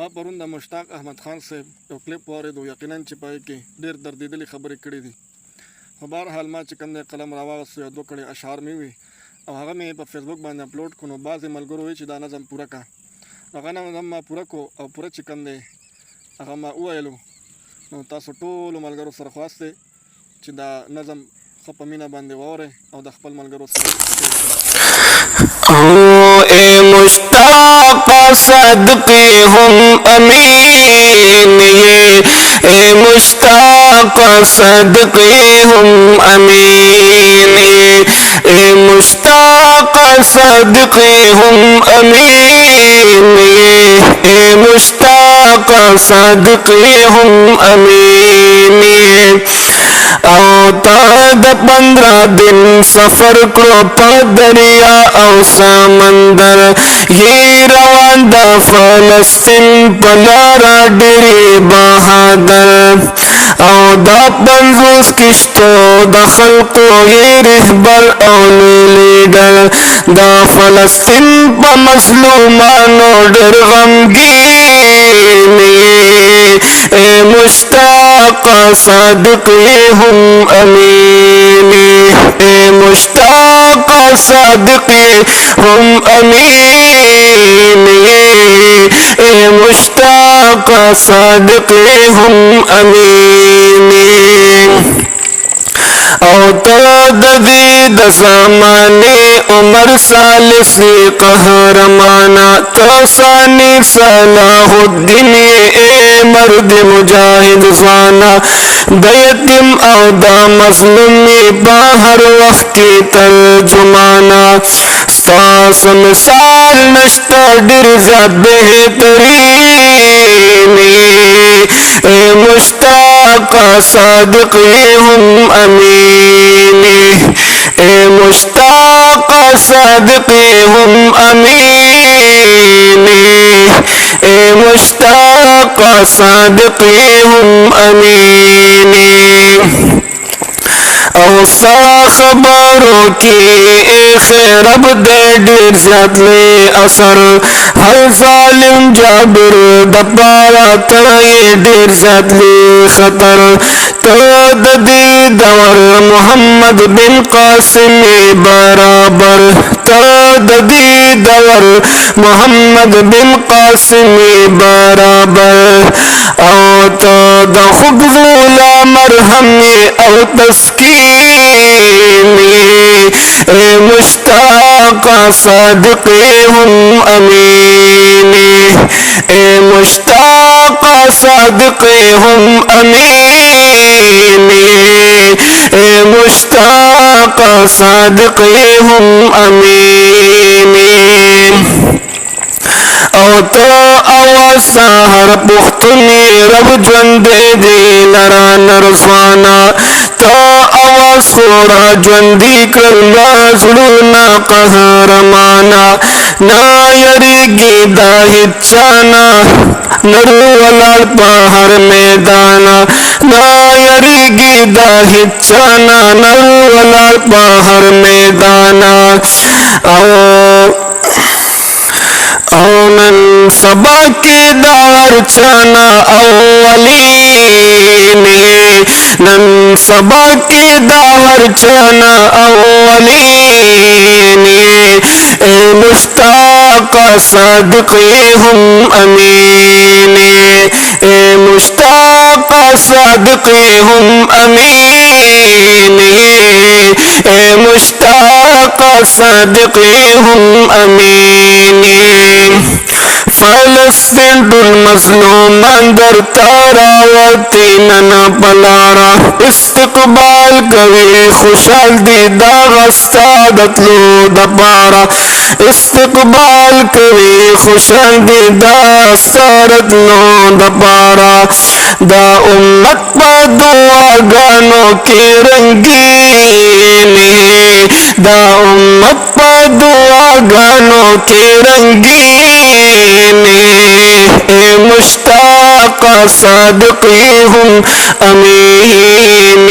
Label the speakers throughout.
Speaker 1: ما پرون د مشتاق احمد خان صاحب یو کلیپ واورېدو یقینا چې پای کې ډېر دردېدلې خبرې کړې دي خو بهرحال ما چې کوم دی قلم راواغستو یو دوه کړې اشعار مې وي او هغه مې په فیسبوک باندې اپلوډ کړو نو بعضې ملګرو وایي چې دا نظم پوره کړه هغه نظم ما پوره کړو او پوره چې کوم دی هغه ما وویلو نو تاسو ټولو ملګرو سره خواست دی چې دا نظم ښه په مینه باندې واورئ او د خپل ملګرو سره
Speaker 2: اے مشتاق صدقی ہم امین اے مشتاق صدقی ہم امین اے مشتاق صدقی ہم امین اے مشتاق صدقی ہم امین او تا د 15 دن سفر کړو په دریا او سمندر یې روان د فلسطین په لاره ډېرې بهادر او دا 50 کشتو د خلقو یې رهبر او لیډر د فلسطین په مظلومانو ډېر غمګین اے مشتاق صادقی ہم امین اے مشتاق صادقی ہم امین اے مشتاق صادقی ہم امین او تا ددی د زمانے عمر ثالثی قهرمانا تو ثانی صلاح الدین اے مرد مجاہد زوانا د یتیم او د مظلومی په هر وخت کې ترجمانا ستاس مثال نشته ډېر زیات بهترین اے مشتاق صادقی ہم امین اے مشتاق صادقی ہم امین اے مشتاق صادقی ہم امین او سا خبرو کی اے خیر اب دے ډېر زیات لے اثر ہر ظالم جابر دپارا ترے ډېر زیات لے خطر تو ددی دور محمد بن قاسم برابر تو ددی دور محمد بن قاسم برابر او تو د خوب غولا مرهم او تسکین اے مشتاق صادقی ہم امین اے مشتاق صادقی ہم امین اے مشتاق صادقی ہم امین او تو اواز سهر پختنی رب ژوندی دی لرا نرسوانا تو اواز خورا ژوندی کړل زړونه قهرمانا نا یریږي دا هیچانا نړ ولاړ په هر میدانا نا یریږي دا هیچانا نړ ولاړ په هر میدانا او نن سبا کی دار چانا اولین نن سبا کی دار چانا اولین اے مشتاق صادقی ہم امین اے مشتاق صادقی ہم امین اے مشتاق صادقی ہم امین فلسطین ټول مظلومان در تاراوتی ننا پلارا استقبال کوي خوشحال دی دا غستادتلو دپارا استقبال کوي خوشحال دی دا غستادتلو دپارا دا امت په دعاګانو کې رنگین دا امت په دعاګانو کې رنگین اے مشتاق صادقی ہم امین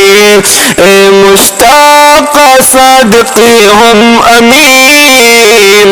Speaker 2: اے مشتاق صادقی ہم امین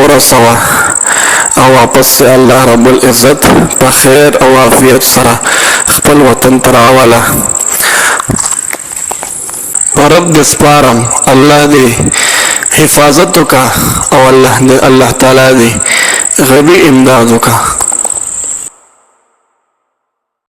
Speaker 2: ورسوا او واپس سے اللہ رب العزت بخیر او عافیت سره خپل وطن ته راوله. رب دې سپارم الله دې حفاظت وکړه او الله تعالی دې غیبي امداد وکړه.